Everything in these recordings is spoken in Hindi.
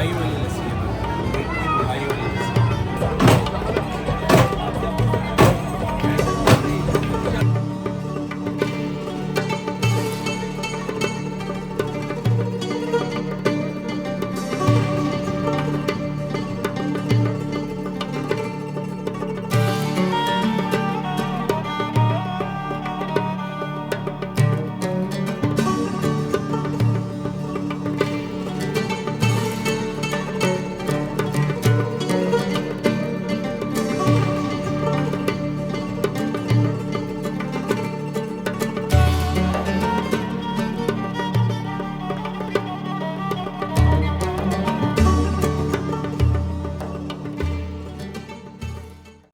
मलाई वाली लस्सी है, मलाई वाली लस्सी।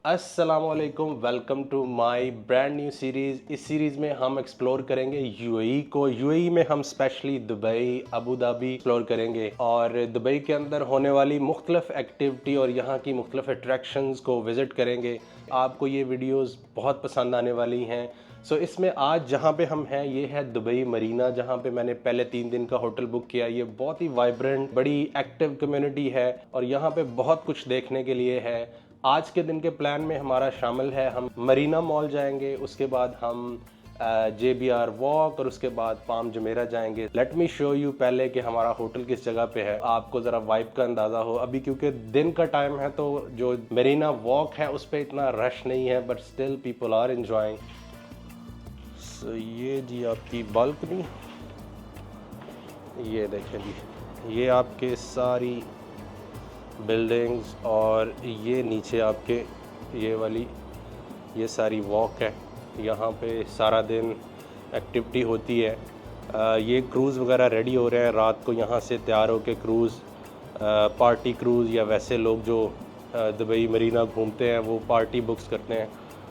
अस्सलामुअलैकुम, welcome to my brand new series. इस सीरीज़ में हम एक्सप्लोर करेंगे यूएई को। यूएई में हम specially Dubai, Abu Dhabi explore करेंगे और दुबई के अंदर होने वाली मुख्तलिफ एक्टिविटी और यहाँ की मुख्तलिफ अट्रैक्शंस को विज़िट करेंगे। आपको ये वीडियोस बहुत पसंद आने वाली हैं। इसमें आज जहाँ पे हम हैं ये है दुबई मरीना, जहाँ पे मैंने पहले 3 दिन का होटल बुक किया। ये बहुत ही वाइब्रेंट, बड़ी एक्टिव कम्युनिटी है और यहाँ पे बहुत कुछ देखने के लिए है। आज के दिन के प्लान में हमारा शामिल है, हम मरीना मॉल जाएंगे, उसके बाद हम JBR वॉक और उसके बाद पाम जुमेरा जाएंगे। लेट मी शो यू पहले कि हमारा होटल किस जगह पे है, आपको ज़रा वाइब का अंदाज़ा हो। अभी क्योंकि दिन का टाइम है तो जो मरीना वॉक है उस पर इतना रश नहीं है, but still people are enjoying. So ये जी आपकी बालकनी, ये देखें जी, ये आपके सारी बिल्डिंग्स और ये नीचे आपके ये वाली ये सारी वॉक है। यहाँ पे सारा दिन एक्टिविटी होती है। ये क्रूज़ वगैरह रेडी हो रहे हैं, रात को यहाँ से तैयार होकर क्रूज़, पार्टी क्रूज़ या वैसे लोग जो दुबई मरीना घूमते हैं वो पार्टी बुक्स करते हैं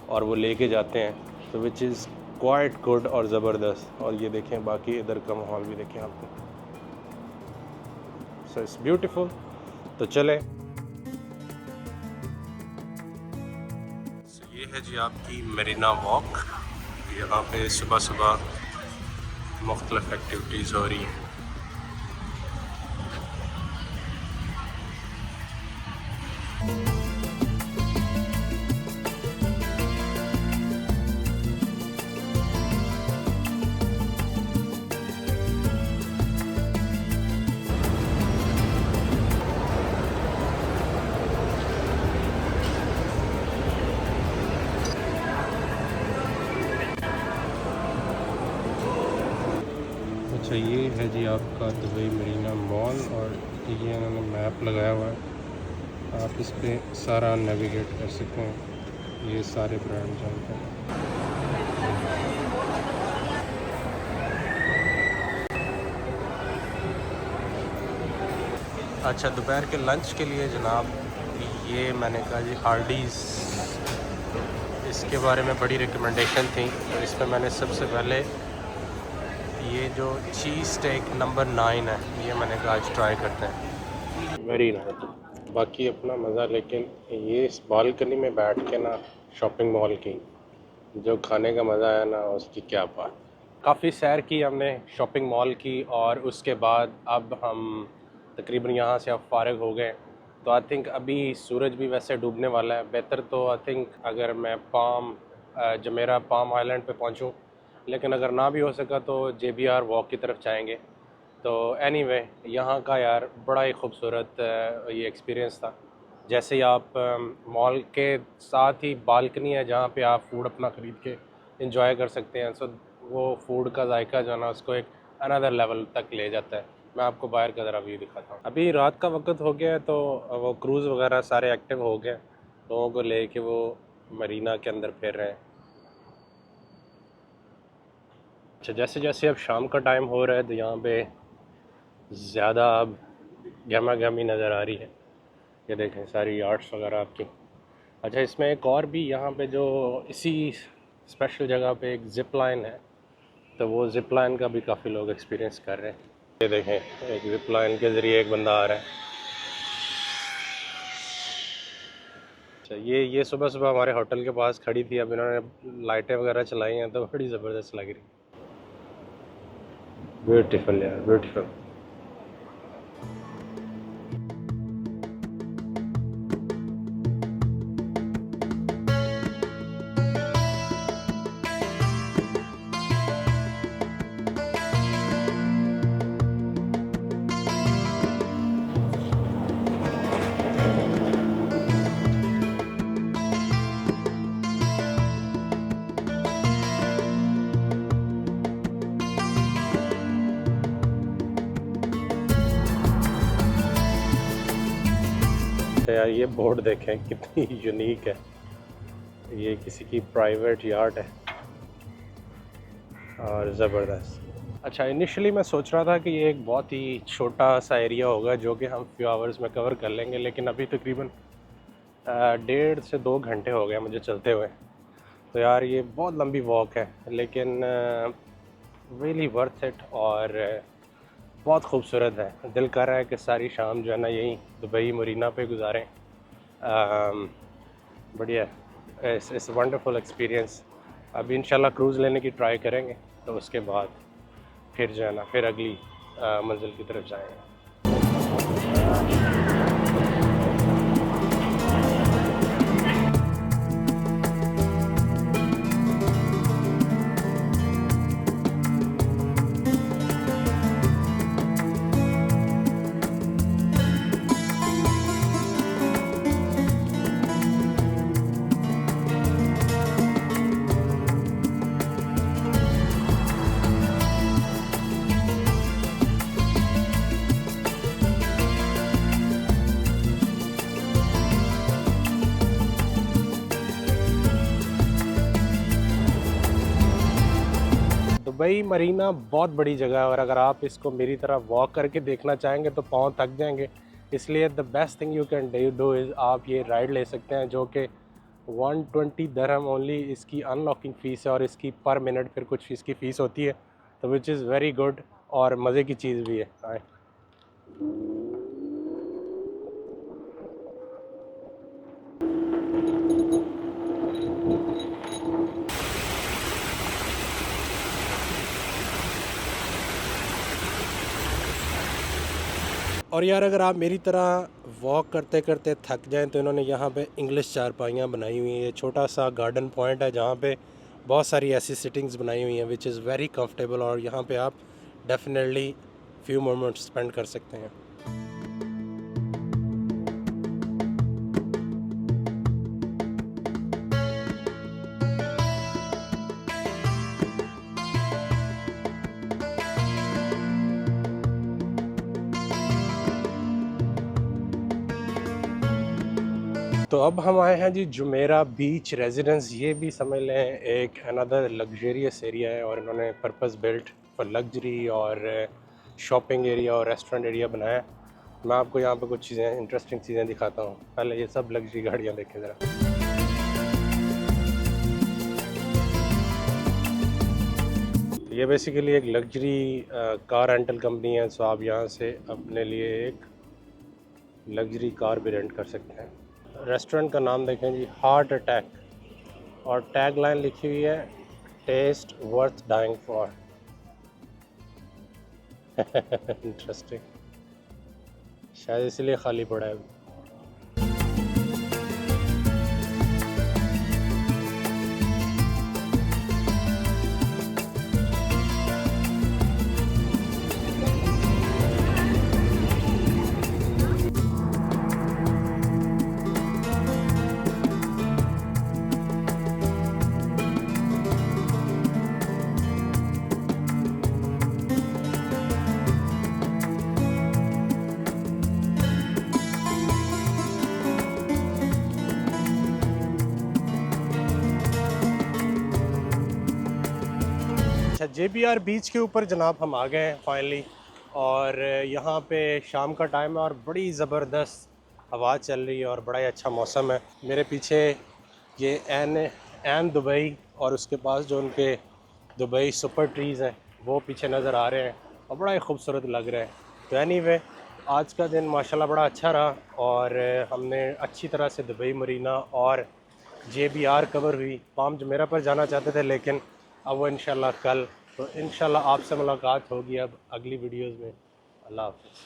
और वो लेके जाते हैं। तो विच इज़ क्वाइट गुड और ज़बरदस्त। और ये देखें, बाकी इधर का माहौल भी देखें आपको। So it's beautiful. तो चले, ये है जी आपकी मरीना वॉक। यहाँ पे सुबह सुबह मुख्तलिफ एक्टिविटीज़ हो रही हैं। अच्छा, ये है जी आपका दुबई मरीना मॉल और ये इन्होंने मैप लगाया हुआ है, आप इस पे सारा नेविगेट कर सकते हैं। ये सारे ब्रांड जानते हैं। अच्छा, दोपहर के लंच के लिए जनाब, ये मैंने कहा जी हार्डीज़, इसके बारे में बड़ी रिकमेंडेशन थी तो इसमें मैंने सबसे पहले ये जो चीज़ स्टेक नंबर 9 है ये मैंने कहा आज ट्राई करते हैं। वेरी नाइस, बाकी अपना मज़ा। लेकिन ये इस बालकनी में बैठ के ना शॉपिंग मॉल की जो खाने का मज़ा है ना, उसकी क्या बात। काफ़ी सैर की हमने शॉपिंग मॉल की और उसके बाद अब हम तकरीबन यहाँ से अब फारिग हो गए। तो आई थिंक अभी सूरज भी वैसे डूबने वाला है। बेहतर तो आई थिंक अगर मैं जुमेरा पाम आइलैंड पे पहुँचूँ, लेकिन अगर ना भी हो सका तो JBR वॉक की तरफ जाएंगे। तो एनीवे, यहाँ का यार बड़ा ही खूबसूरत ये एक्सपीरियंस था। जैसे ही आप मॉल के साथ ही बालकनी है जहाँ पे आप फूड अपना ख़रीद के इंजॉय कर सकते हैं। वो फूड का जायका जो है ना उसको एक अनदर लेवल तक ले जाता है। मैं आपको बाहर का ज़रा व्यू दिखाता हूँ। अभी रात का वक्त हो गया है तो वो क्रूज़ वगैरह सारे एक्टिव हो गए, लोगों को ले के वो मरीना के अंदर फिर रहे हैं। अच्छा, जैसे जैसे अब शाम का टाइम हो रहा है तो यहाँ पे ज़्यादा अब गहमा गहमी नज़र आ रही है। ये देखें सारी आर्ट्स वगैरह आपकी। अच्छा, इसमें एक और भी यहाँ पे जो इसी स्पेशल जगह पे एक ज़िप लाइन है, तो वो ज़िप लाइन का भी काफ़ी लोग एक्सपीरियंस कर रहे हैं। ये देखें, एक ज़िप लाइन के ज़रिए एक बंदा आ रहा है। अच्छा, ये सुबह सुबह हमारे होटल के पास खड़ी थी, अब इन्होंने लाइटें वगैरह चलाई हैं तो बड़ी ज़बरदस्त लग रही। ब्यूटीफुल यार, ब्यूटीफुल। यार ये बोर्ड देखें कितनी यूनिक है, ये किसी की प्राइवेट यार्ड है और ज़बरदस्त। अच्छा, इनिशियली मैं सोच रहा था कि ये एक बहुत ही छोटा सा एरिया होगा जो कि हम फ्यू आवर्स में कवर कर लेंगे, लेकिन अभी तकरीबन 1.5 से 2 घंटे हो गए मुझे चलते हुए। तो यार ये बहुत लंबी वॉक है, लेकिन रियली वर्थ इट और बहुत खूबसूरत है। दिल कर रहा है कि सारी शाम जो है ना यहीं दुबई मरीना पे गुजारें। बढ़िया, इट्स वंडरफुल एक्सपीरियंस। अभी इंशाल्लाह क्रूज़ लेने की ट्राई करेंगे, तो उसके बाद फिर जो है ना फिर अगली मंजिल की तरफ जाएंगे। दुबई मरीना बहुत बड़ी जगह है और अगर आप इसको मेरी तरह वॉक करके देखना चाहेंगे तो पाँव थक जाएंगे। इसलिए the best thing you can do is आप ये राइड ले सकते हैं जो कि 120 दरहम ओनली इसकी अनलॉकिंग फ़ीस है और इसकी पर मिनट फिर कुछ इसकी फ़ीस होती है, तो विच इज़ वेरी गुड और मज़े की चीज़ भी है। आए और यार अगर आप मेरी तरह वॉक करते करते थक जाएं तो इन्होंने यहाँ पे इंग्लिश चारपाइयाँ बनाई हुई हैं। ये छोटा सा गार्डन पॉइंट है जहाँ पे बहुत सारी ऐसी सिटिंग्स बनाई हुई हैं विच इज़ वेरी कंफर्टेबल और यहाँ पे आप डेफिनेटली फ्यू मोमेंट्स स्पेंड कर सकते हैं। तो अब हम आए हैं जी जुमेरा बीच रेजिडेंस। ये भी समझ लें एक अनदर लग्जरियस एरिया है और इन्होंने पर्पस बिल्ट फॉर लग्जरी और शॉपिंग एरिया और रेस्टोरेंट एरिया बनाया है। मैं आपको यहाँ पे कुछ चीज़ें इंटरेस्टिंग चीज़ें दिखाता हूँ। पहले ये सब लग्जरी गाड़ियाँ देखें ज़रा। ये बेसिकली एक लग्जरी कार रेंटल कंपनी है, सो आप यहाँ से अपने लिए एक लग्जरी कार भी रेंट कर सकते हैं। रेस्टोरेंट का नाम देखें जी, हार्ट अटैक, और टैग लाइन लिखी हुई है taste worth dying for. Interesting, शायद इसलिए खाली पड़ा है। अच्छा, JBR बीच के ऊपर जनाब हम आ गए हैं फाइनली, और यहाँ पे शाम का टाइम है और बड़ी ज़बरदस्त हवा चल रही है और बड़ा ही अच्छा मौसम है। मेरे पीछे ये एन दुबई और उसके पास जो उनके दुबई सुपर ट्रीज़ हैं वो पीछे नज़र आ रहे हैं और बड़ा ही खूबसूरत लग रहा है। तो एनीवे, आज का दिन माशाल्लाह बड़ा अच्छा रहा और हमने अच्छी तरह से दुबई मरीना और JBR कवर हुई। पाम जुमेरा पर जाना चाहते थे लेकिन अब वो इंशाल्लाह कल, तो इंशाल्लाह आपसे मुलाकात होगी अब अगली वीडियोज़ में। अल्लाह हाफ़िज़।